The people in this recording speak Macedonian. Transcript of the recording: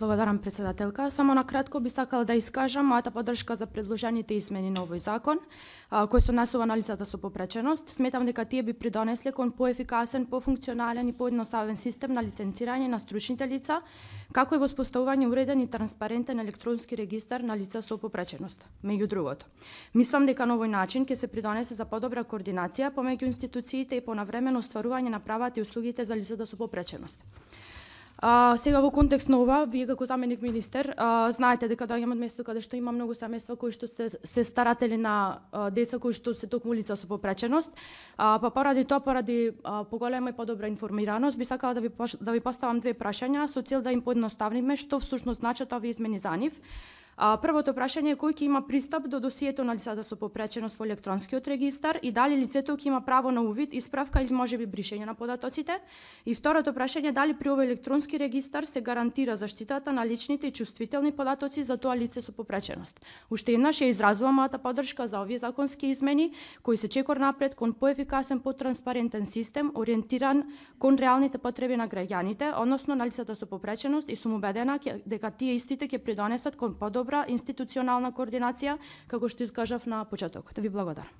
Благодарам, председателка. Само на кратко би сакала да искажам мојата поддршка за предложените измени на овој закон, кој се однесува на лицата со попреченост. Сметам дека тие би придонесле кон поефикасен, пофункционален и поедноставен систем на лиценцирање на стручните лица, како и воспоставување уреден и транспарентен електронски регистар на лица со попреченост. Меѓу другото, мислам дека на овој начин ќе се придонесе за подобра координација помеѓу институциите и понавремено остварување на правата и услугите за лицата со попреченост. Сега во контекст на ова, вие како заменик министер, знаете дека доаѓам од место каде што има многу семејства кои што се старатели на деца кои што се токму лица со попреченост. Па поради тоа, поради поголема и подобра информираност, би сакала да ви поставам две прашања со цел да им поедноставниме што всушност значат овие измени за нив. Првото прашање е кој ќе има пристап до досието на лицата со попреченост во електронскиот регистар и дали лицето ќе има право на увид, исправка или можеби бришење на податоците. И второто прашање е дали при овој електронски регистар се гарантира заштитата на личните и чувствителни податоци за тоа лице со попреченост. Уште еднаш ја изразувам мојата поддршка за овие законски измени кои се чекор напред кон поефикасен, потранспарентен систем ориентиран кон реалните потреби на граѓаните, односно на лицата со попреченост, и сум убедена дека тие истите ќе придонесат кон подобра институционална координација, како што искажав на почетокот. Ви благодарам.